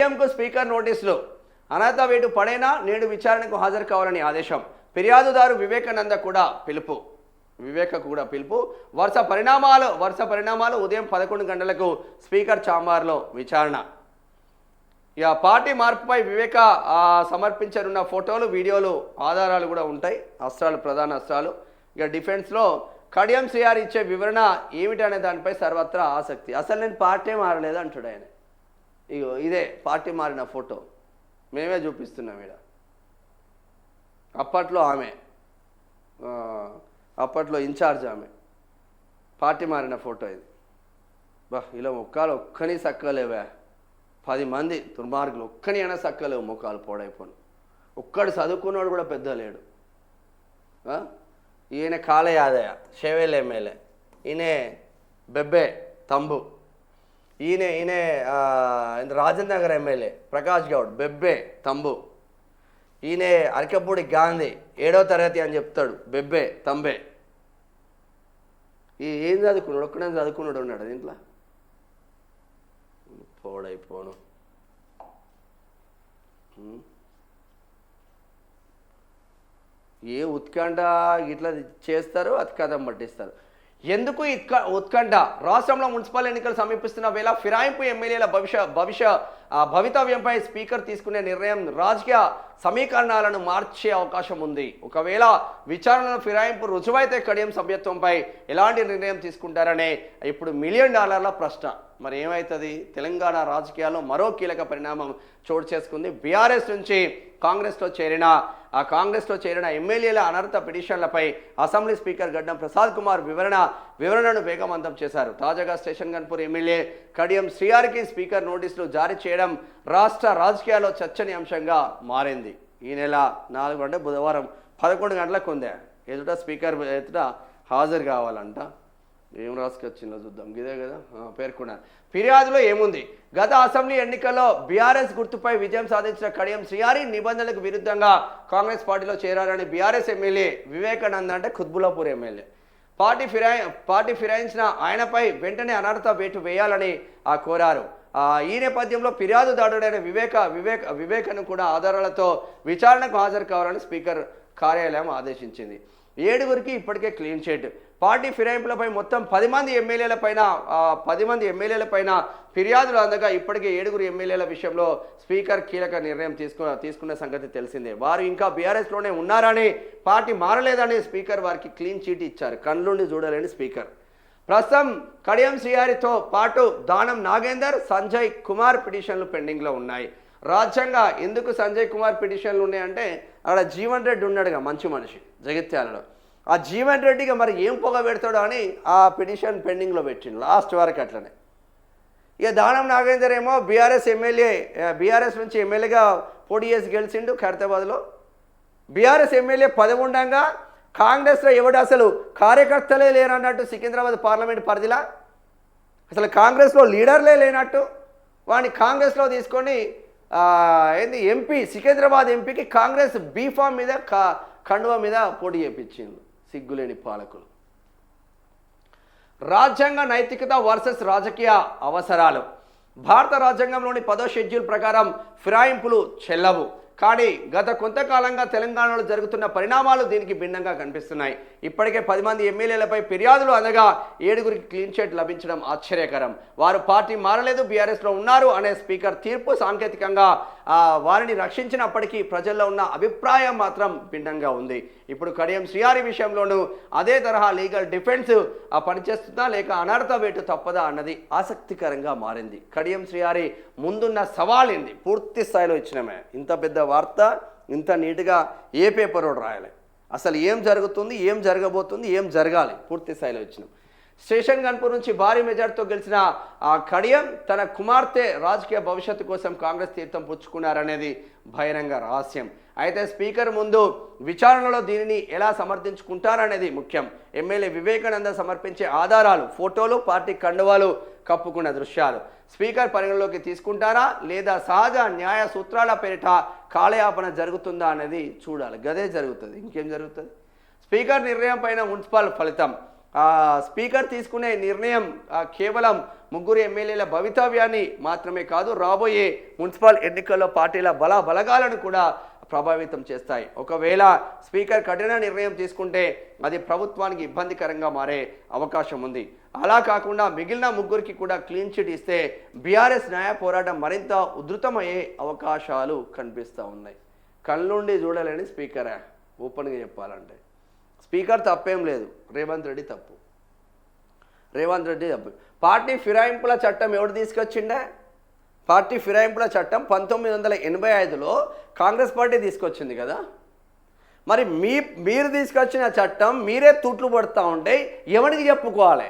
కడియంకు speaker నోటీసులు. అనర్హత వేటు పడేనా నేడు విచారణకు హాజరు కావాలని ఆదేశం. ఫిర్యాదుదారు వివేకానంద కూడా పిలుపు. వరుస పరిణామాలు ఉదయం 11 గంటలకు స్పీకర్ చాంబర్లో విచారణ. ఇక పార్టీ మార్పుపై వివేక సమర్పించనున్న ఫోటోలు, వీడియోలు, ఆధారాలు కూడా ఉంటాయి. ప్రధాన అస్త్రాలు. ఇక డిఫెన్స్లో కడియం శ్రీఆర్ ఇచ్చే వివరణ ఏమిటనే దానిపై సర్వత్రా ఆసక్తి. అసలు నేను పార్టీ మారలేదు అంటాడు ఆయన. ఇగో ఇదే పార్టీ మారిన ఫోటో, మేమే చూపిస్తున్నాం ఇక్కడ. అప్పట్లో ఇన్ఛార్జ్ ఆమె, పార్టీ మారిన ఫోటో ఇది. ఇలా ముఖాలు ఒక్కని సక్కలేవా, 10 మంది దుర్మార్గులు ఒక్కని అయినా సక్కలేవు, ముఖాలు పోడైపోను. ఒక్కడు చదువుకున్నాడు కూడా పెద్ద లేడు. ఈయన కాళ యాదయ్య, షేవేల్ ఎమ్మెల్యే. ఈయన బెబ్బే తంబు. ఈయన రాజేంద్ర నగర్ ఎమ్మెల్యే ప్రకాష్ గౌడ్, బెబ్బే తంబు. ఈయన అరకపూడి గాంధీ 7వ తరగతి అని చెప్తాడు, బెబ్బే తంబే. ఏం చదువుకున్నాడు? ఒక్కడే చదువుకున్నాడు ఉన్నాడు దీంట్లో. పోడైపోను. ఏ ఉత్కంఠ ఇట్లా చేస్తారు, అతికథం పట్టిస్తారు. ఎందుకు ఉత్కంఠ? రాష్ట్రంలో మున్సిపల్ ఎన్నికలు సమీపిస్తున్న వేళ ఫిరాయింపు ఎమ్మెల్యేల భవితవ్యంపై స్పీకర్ తీసుకునే నిర్ణయం రాజకీయ సమీకరణాలను మార్చే అవకాశం ఉంది. ఒకవేళ విచారణలో ఫిరాయింపు రుజువైతే కడియం సభ్యత్వంపై ఎలాంటి నిర్ణయం తీసుకుంటారనే ఇప్పుడు $1 మిలియన్ ప్రశ్న. మరి ఏమవుతుంది? తెలంగాణ రాజకీయాల్లో మరో కీలక పరిణామం చోటు చేసుకుంది. బీఆర్ఎస్ నుంచి కాంగ్రెస్లో చేరిన ఎమ్మెల్యేల అనర్హత పిటిషన్లపై అసెంబ్లీ స్పీకర్ గడ్డం ప్రసాద్ కుమార్ వివరణను వేగవంతం చేశారు. తాజాగా స్టేషన్ గన్పూర్ ఎమ్మెల్యే కడియం శ్రీఆర్కి స్పీకర్ నోటీసులు జారీ చేయడం రాష్ట్ర రాజకీయాల్లో చర్చనీయాంశంగా మారింది. ఈ నెల 4 అంటే బుధవారం 11 గంటలకు ఉంది. స్పీకర్ ఎదుట హాజరు కావాలంట. ఏం రాసుకొచ్చిందో చూద్దాం. ఇదే కదా పేర్కొన్నారు. ఫిర్యాదులో ఏముంది? గత అసెంబ్లీ ఎన్నికల్లో బీఆర్ఎస్ గుర్తుపై విజయం సాధించిన కడియం శ్రీఆర్ నిబంధనలకు విరుద్ధంగా కాంగ్రెస్ పార్టీలో చేరారని బీఆర్ఎస్ ఎమ్మెల్యే వివేకానంద అంటే ఖుద్బులాపూర్ ఎమ్మెల్యే పార్టీ ఫిరాయించిన ఆయనపై వెంటనే అనర్హత వేటు వేయాలని కోరారు. ఈ నేపథ్యంలో ఫిర్యాదుదారుడైన వివేకను కూడా ఆధారాలతో విచారణకు హాజరు కావాలని స్పీకర్ కార్యాలయం ఆదేశించింది. 7గురికి ఇప్పటికే క్లీన్ చిట్. పార్టీ ఫిరాయింపులపై మొత్తం 10 మంది ఎమ్మెల్యేలపైన ఫిర్యాదులు అందగా ఇప్పటికే 7గురు ఎమ్మెల్యేల విషయంలో స్పీకర్ కీలక నిర్ణయం తీసుకున్న సంగతి తెలిసిందే. వారు ఇంకా బీఆర్ఎస్లోనే ఉన్నారని, పార్టీ మారలేదని స్పీకర్ వారికి క్లీన్ చిట్ ఇచ్చారు. కళ్ళుండి చూడలేని స్పీకర్. ప్రస్తుతం కడియం శ్రీఆర్తో పాటు దానం నాగేందర్, సంజయ్ కుమార్ పిటిషన్లు పెండింగ్లో ఉన్నాయి. రాజ్యాంగ ఎందుకు సంజయ్ కుమార్ పిటిషన్లు ఉన్నాయంటే అక్కడ జీవన్ రెడ్డి ఉన్నాడుగా, మంచి మనిషి జగిత్యాలలో. ఆ జీవన్ రెడ్డిగా మరి ఏం పొగ పెడతాడో అని ఆ పిటిషన్ పెండింగ్లో పెట్టిండు లాస్ట్ వరకు అట్లనే. ఇక దానం నాగేందర్ ఏమో బీఆర్ఎస్ నుంచి ఎమ్మెల్యేగా పోటీ చేసి గెలిచిండు ఖైరతాబాద్లో. బీఆర్ఎస్ ఎమ్మెల్యే పదవి ఉండగా కాంగ్రెస్లో ఎవడు అసలు కార్యకర్తలే లేరన్నట్టు సికింద్రాబాద్ పార్లమెంట్ పరిధిలా అసలు కాంగ్రెస్లో లీడర్లే లేనట్టు వాడిని కాంగ్రెస్లో తీసుకొని ఎంపీ, సికింద్రాబాద్ ఎంపీకి కాంగ్రెస్ బీఫామ్ మీద కండువా మీద పోటీ చేయించింది. సిగ్గులేని పాలకులు. రాజ్యాంగ నైతికత వర్సెస్ రాజకీయ అవసరాలు. భారత రాజ్యాంగంలోని 10వ షెడ్యూల్ ప్రకారం ఫిరాయింపులు చెల్లవు. కానీ గత కొంతకాలంగా తెలంగాణలో జరుగుతున్న పరిణామాలు దీనికి భిన్నంగా కనిపిస్తున్నాయి. ఇప్పటికే 10 మంది ఎమ్మెల్యేలపై ఫిర్యాదులు అందగా 7గురికి క్లీన్ చిట్ లభించడం ఆశ్చర్యకరం. వారు పార్టీ మారలేదు, బీఆర్ఎస్లో ఉన్నారు అనే స్పీకర్ తీర్పు సాంకేతికంగా వారిని రక్షించినప్పటికీ ప్రజల్లో ఉన్న అభిప్రాయం మాత్రం భిన్నంగా ఉంది. ఇప్పుడు కడియం శ్రీఆర్ విషయంలోనూ అదే తరహా లీగల్ డిఫెన్స్ పనిచేస్తుందా లేక అనర్హత వేటు తప్పదా అన్నది ఆసక్తికరంగా మారింది. కడియం శ్రీఆర్ ముందున్న సవాల్ ఏంది? పూర్తి స్థాయిలో ఇచ్చినమే. ఇంత పెద్ద వార్త ఇంత నీట్గా ఏ పేపర్ రాయాలి, అసలు ఏం జరుగుతుంది, ఏం జరగబోతుంది, ఏం జరగాలి పూర్తి స్థాయిలో ఇచ్చినాం. స్టేషన్ గన్పూర్ నుంచి భారీ మెజార్టీతో గెలిచిన కడియం తన కుమార్తె రాజకీయ భవిష్యత్తు కోసం కాంగ్రెస్ తీర్థం పుచ్చుకున్నారనేది బహిరంగ రహస్యం. అయితే స్పీకర్ ముందు విచారణలో దీనిని ఎలా సమర్థించుకుంటారనేది ముఖ్యం. ఎమ్మెల్యే వివేకానంద సమర్పించే ఆధారాలు, ఫోటోలు, పార్టీ కండువాలు కప్పుకున్న దృశ్యాలు స్పీకర్ పరిగణలోకి తీసుకుంటారా లేదా సహజ న్యాయ సూత్రాల పేరిట కాలయాపన జరుగుతుందా అనేది చూడాలి. గదే జరుగుతుంది, ఇంకేం జరుగుతుంది? స్పీకర్ నిర్ణయం పైన మున్సిపల్ ఫలితం. స్పీకర్ తీసుకునే నిర్ణయం కేవలం ముగ్గురు ఎమ్మెల్యేల భవితవ్యాన్ని మాత్రమే కాదు, రాబోయే మున్సిపల్ ఎన్నికల్లో పార్టీల బలగాలను కూడా ప్రభావితం చేస్తాయి. ఒకవేళ స్పీకర్ కఠిన నిర్ణయం తీసుకుంటే అది ప్రభుత్వానికి ఇబ్బందికరంగా మారే అవకాశం ఉంది. అలా కాకుండా మిగిలిన ముగ్గురికి కూడా క్లీన్ చిట్ ఇస్తే బీఆర్ఎస్ న్యాయ పోరాటం మరింత ఉధృతమయ్యే అవకాశాలు కనిపిస్తూ ఉన్నాయి. కళ్ళుండి చూడలేని స్పీకరే, ఓపెన్గా చెప్పాలంటే. స్పీకర్ తప్పేం లేదు, రేవంత్ రెడ్డి తప్పు. పార్టీ ఫిరాయింపుల చట్టం ఎవడు తీసుకొచ్చిండే? పార్టీ ఫిరాయింపుల చట్టం 1985లో కాంగ్రెస్ పార్టీ తీసుకొచ్చింది కదా. మరి మీరు తీసుకొచ్చిన చట్టం మీరే తూట్లు పడుతూ ఉంటే ఎవరికి చెప్పుకోవాలి?